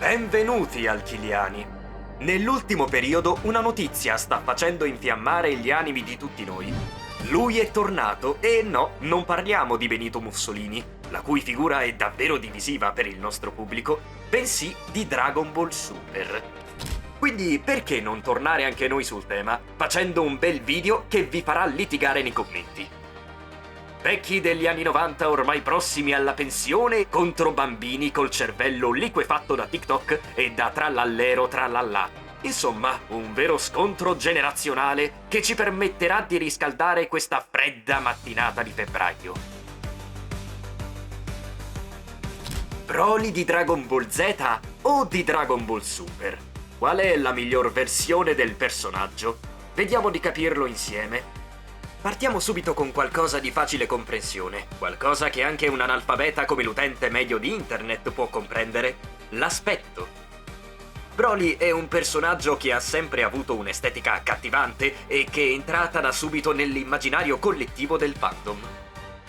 Benvenuti alchiliani! Nell'ultimo periodo una notizia sta facendo infiammare gli animi di tutti noi. Lui è tornato e no, non parliamo di Benito Mussolini, la cui figura è davvero divisiva per il nostro pubblico, bensì di Dragon Ball Super. Quindi perché non tornare anche noi sul tema, facendo un bel video che vi farà litigare nei commenti? Vecchi degli anni 90 ormai prossimi alla pensione contro bambini col cervello liquefatto da TikTok e da trallallero trallallà. Insomma, un vero scontro generazionale che ci permetterà di riscaldare questa fredda mattinata di febbraio. Broly di Dragon Ball Z o di Dragon Ball Super? Qual è la miglior versione del personaggio? Vediamo di capirlo insieme. Partiamo subito con qualcosa di facile comprensione, qualcosa che anche un analfabeta come l'utente medio di internet può comprendere: l'aspetto. Broly è un personaggio che ha sempre avuto un'estetica accattivante e che è entrata da subito nell'immaginario collettivo del fandom.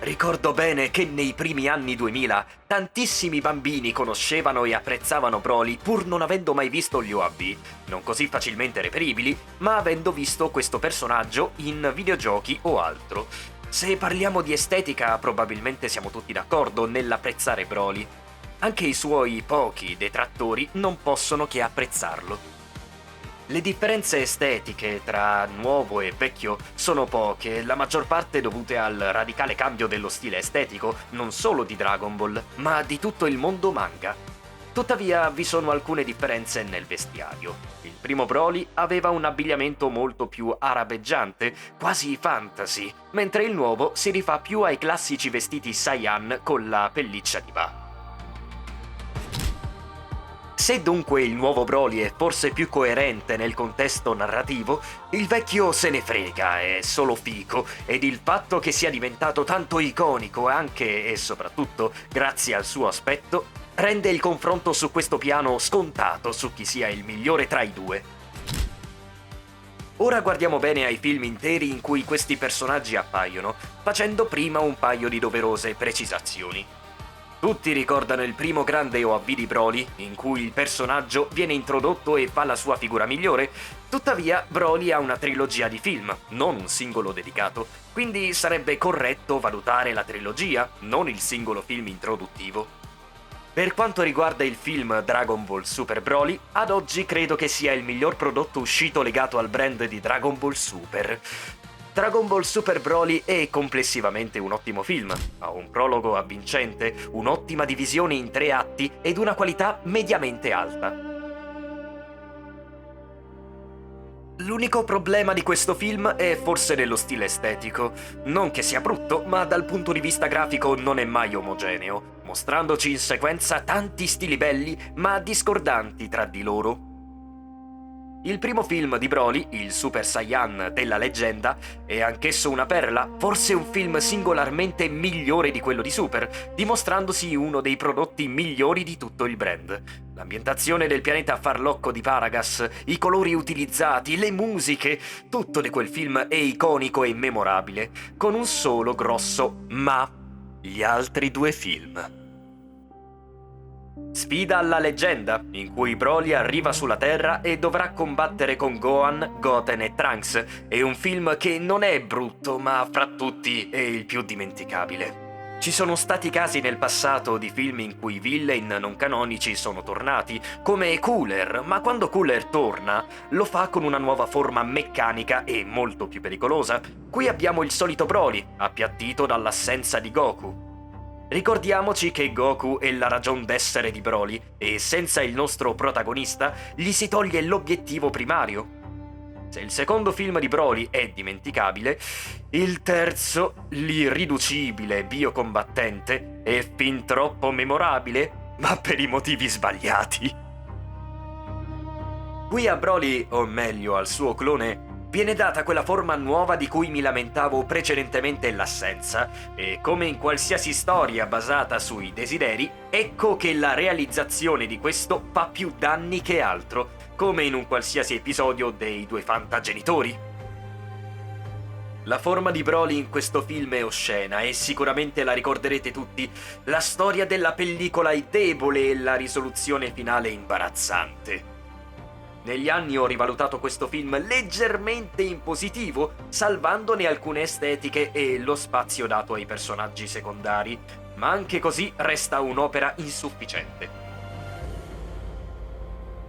Ricordo bene che nei primi anni 2000 tantissimi bambini conoscevano e apprezzavano Broly pur non avendo mai visto gli OAV, non così facilmente reperibili, ma avendo visto questo personaggio in videogiochi o altro. Se parliamo di estetica, probabilmente siamo tutti d'accordo nell'apprezzare Broly. Anche i suoi pochi detrattori non possono che apprezzarlo. Le differenze estetiche tra nuovo e vecchio sono poche, la maggior parte dovute al radicale cambio dello stile estetico, non solo di Dragon Ball, ma di tutto il mondo manga. Tuttavia vi sono alcune differenze nel vestiario. Il primo Broly aveva un abbigliamento molto più arabeggiante, quasi fantasy, mentre il nuovo si rifà più ai classici vestiti Saiyan con la pelliccia di Ba. Se dunque il nuovo Broly è forse più coerente nel contesto narrativo, il vecchio se ne frega, è solo fico, ed il fatto che sia diventato tanto iconico anche e soprattutto grazie al suo aspetto, rende il confronto su questo piano scontato su chi sia il migliore tra i due. Ora guardiamo bene ai film interi in cui questi personaggi appaiono, facendo prima un paio di doverose precisazioni. Tutti ricordano il primo grande OAV di Broly, in cui il personaggio viene introdotto e fa la sua figura migliore. Tuttavia, Broly ha una trilogia di film, non un singolo dedicato, quindi sarebbe corretto valutare la trilogia, non il singolo film introduttivo. Per quanto riguarda il film Dragon Ball Super Broly, ad oggi credo che sia il miglior prodotto uscito legato al brand di Dragon Ball Super. Dragon Ball Super Broly è complessivamente un ottimo film, ha un prologo avvincente, un'ottima divisione in 3 atti ed una qualità mediamente alta. L'unico problema di questo film è forse nello stile estetico. Non che sia brutto, ma dal punto di vista grafico non è mai omogeneo, mostrandoci in sequenza tanti stili belli ma discordanti tra di loro. Il primo film di Broly, il Super Saiyan della leggenda, è anch'esso una perla, forse un film singolarmente migliore di quello di Super, dimostrandosi uno dei prodotti migliori di tutto il brand. L'ambientazione del pianeta farlocco di Paragas, i colori utilizzati, le musiche, tutto di quel film è iconico e memorabile, con un solo grosso ma: gli altri 2 film. Sfida alla leggenda, in cui Broly arriva sulla Terra e dovrà combattere con Gohan, Goten e Trunks. È un film che non è brutto, ma fra tutti è il più dimenticabile. Ci sono stati casi nel passato di film in cui villain non canonici sono tornati, come Cooler, ma quando Cooler torna, lo fa con una nuova forma meccanica e molto più pericolosa. Qui abbiamo il solito Broly, appiattito dall'assenza di Goku. Ricordiamoci che Goku è la ragion d'essere di Broly e senza il nostro protagonista gli si toglie l'obiettivo primario. Se il secondo film di Broly è dimenticabile, il terzo, l'irriducibile biocombattente, è fin troppo memorabile, ma per i motivi sbagliati. Qui a Broly, o meglio al suo clone, viene data quella forma nuova di cui mi lamentavo precedentemente l'assenza, e come in qualsiasi storia basata sui desideri, ecco che la realizzazione di questo fa più danni che altro, come in un qualsiasi episodio dei 2 fantagenitori. La forma di Broly in questo film è oscena e sicuramente la ricorderete tutti. La storia della pellicola è debole e la risoluzione finale imbarazzante. Negli anni ho rivalutato questo film leggermente in positivo, salvandone alcune estetiche e lo spazio dato ai personaggi secondari, ma anche così resta un'opera insufficiente.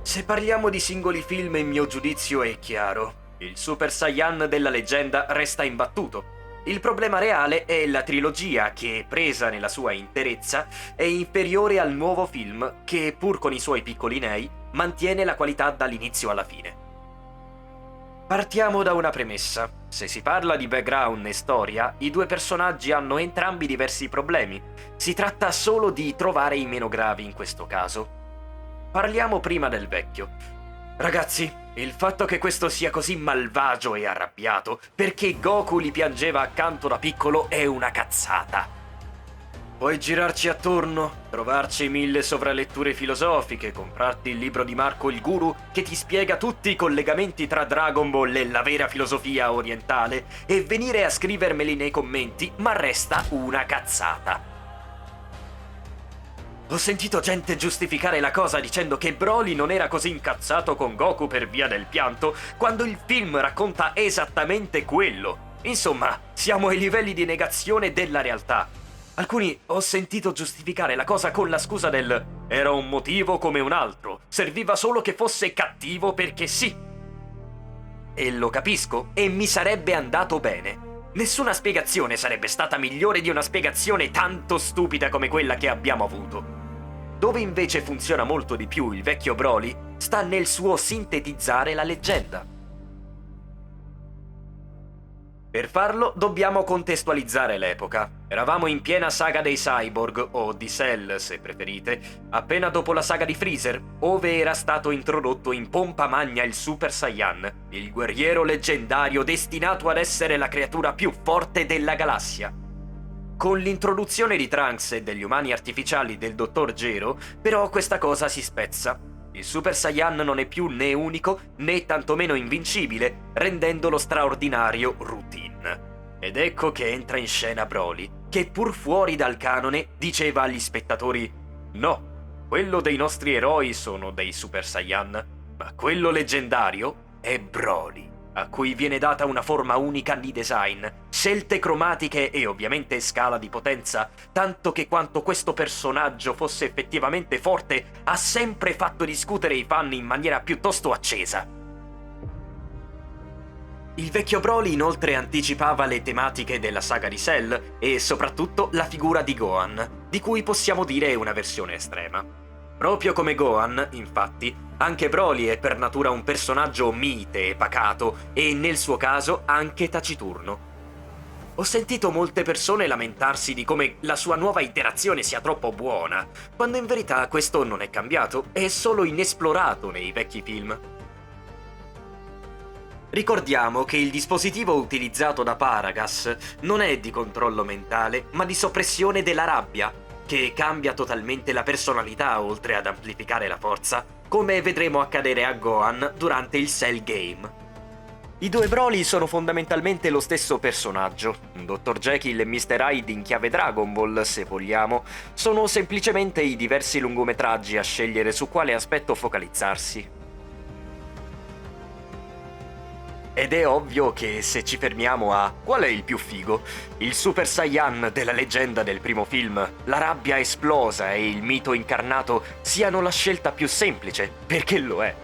Se parliamo di singoli film, il mio giudizio è chiaro. Il Super Saiyan della leggenda resta imbattuto. Il problema reale è la trilogia che, presa nella sua interezza, è inferiore al nuovo film che, pur con i suoi piccoli nei, mantiene la qualità dall'inizio alla fine. Partiamo da una premessa. Se si parla di background e storia, i due personaggi hanno entrambi diversi problemi. Si tratta solo di trovare i meno gravi in questo caso. Parliamo prima del vecchio. Ragazzi, il fatto che questo sia così malvagio e arrabbiato perché Goku li piangeva accanto da piccolo è una cazzata. Puoi girarci attorno, trovarci 1000 sovraletture filosofiche, comprarti il libro di Marco il Guru che ti spiega tutti i collegamenti tra Dragon Ball e la vera filosofia orientale e venire a scrivermeli nei commenti, ma resta una cazzata. Ho sentito gente giustificare la cosa dicendo che Broly non era così incazzato con Goku per via del pianto, quando il film racconta esattamente quello. Insomma, siamo ai livelli di negazione della realtà. Alcuni ho sentito giustificare la cosa con la scusa del «era un motivo come un altro, serviva solo che fosse cattivo perché sì». E lo capisco, e mi sarebbe andato bene. Nessuna spiegazione sarebbe stata migliore di una spiegazione tanto stupida come quella che abbiamo avuto. Dove invece funziona molto di più il vecchio Broly sta nel suo sintetizzare la leggenda. Per farlo dobbiamo contestualizzare l'epoca. Eravamo in piena saga dei Cyborg, o di Cell se preferite, appena dopo la saga di Freezer, ove era stato introdotto in pompa magna il Super Saiyan, il guerriero leggendario destinato ad essere la creatura più forte della galassia. Con l'introduzione di Trunks e degli umani artificiali del Dottor Gero, però questa cosa si spezza. Il Super Saiyan non è più né unico né tantomeno invincibile, rendendolo straordinario routine. Ed ecco che entra in scena Broly, che pur fuori dal canone diceva agli spettatori «No, quello dei nostri eroi sono dei Super Saiyan, ma quello leggendario è Broly», a cui viene data una forma unica di design, scelte cromatiche e ovviamente scala di potenza, tanto che quanto questo personaggio fosse effettivamente forte ha sempre fatto discutere i fan in maniera piuttosto accesa. Il vecchio Broly inoltre anticipava le tematiche della saga di Cell e soprattutto la figura di Gohan, di cui possiamo dire una versione estrema. Proprio come Gohan, infatti, anche Broly è per natura un personaggio mite e pacato e nel suo caso anche taciturno. Ho sentito molte persone lamentarsi di come la sua nuova iterazione sia troppo buona, quando in verità questo non è cambiato, è solo inesplorato nei vecchi film. Ricordiamo che il dispositivo utilizzato da Paragas non è di controllo mentale, ma di soppressione della rabbia, che cambia totalmente la personalità oltre ad amplificare la forza, come vedremo accadere a Gohan durante il Cell Game. I due Broly sono fondamentalmente lo stesso personaggio. Dr. Jekyll e Mr. Hyde in chiave Dragon Ball, se vogliamo, sono semplicemente i diversi lungometraggi a scegliere su quale aspetto focalizzarsi. Ed è ovvio che se ci fermiamo a qual è il più figo, il Super Saiyan della leggenda del primo film, la rabbia esplosa e il mito incarnato siano la scelta più semplice, perché lo è.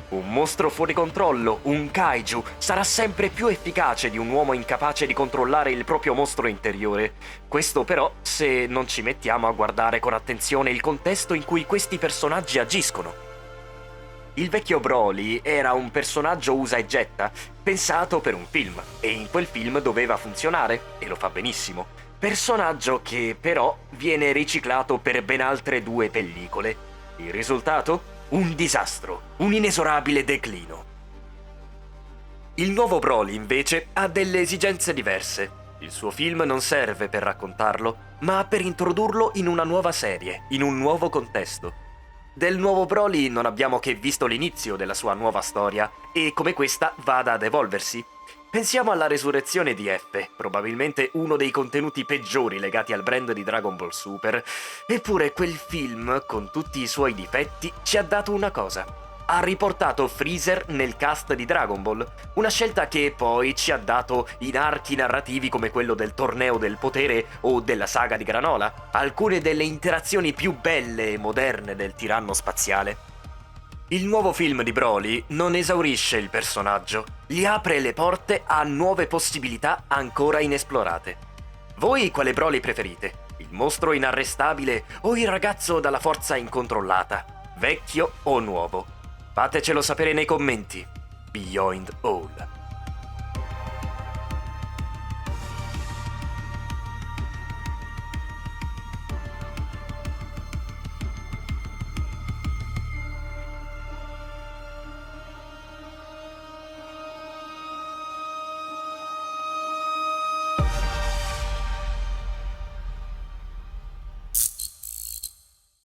Un mostro fuori controllo, un kaiju, sarà sempre più efficace di un uomo incapace di controllare il proprio mostro interiore. Questo però se non ci mettiamo a guardare con attenzione il contesto in cui questi personaggi agiscono. Il vecchio Broly era un personaggio usa e getta, pensato per un film, e in quel film doveva funzionare, e lo fa benissimo. Personaggio che però viene riciclato per ben altre 2 pellicole. Il risultato? Un disastro, un inesorabile declino. Il nuovo Broly, invece, ha delle esigenze diverse. Il suo film non serve per raccontarlo, ma per introdurlo in una nuova serie, in un nuovo contesto. Del nuovo Broly non abbiamo che visto l'inizio della sua nuova storia e come questa vada ad evolversi. Pensiamo alla resurrezione di F, probabilmente uno dei contenuti peggiori legati al brand di Dragon Ball Super, eppure quel film, con tutti i suoi difetti, ci ha dato una cosa. Ha riportato Freezer nel cast di Dragon Ball, una scelta che poi ci ha dato in archi narrativi come quello del Torneo del Potere o della saga di Granola, alcune delle interazioni più belle e moderne del tiranno spaziale. Il nuovo film di Broly non esaurisce il personaggio, gli apre le porte a nuove possibilità ancora inesplorate. Voi quale Broly preferite? Il mostro inarrestabile o il ragazzo dalla forza incontrollata? Vecchio o nuovo? Fatecelo sapere nei commenti. Beyond All.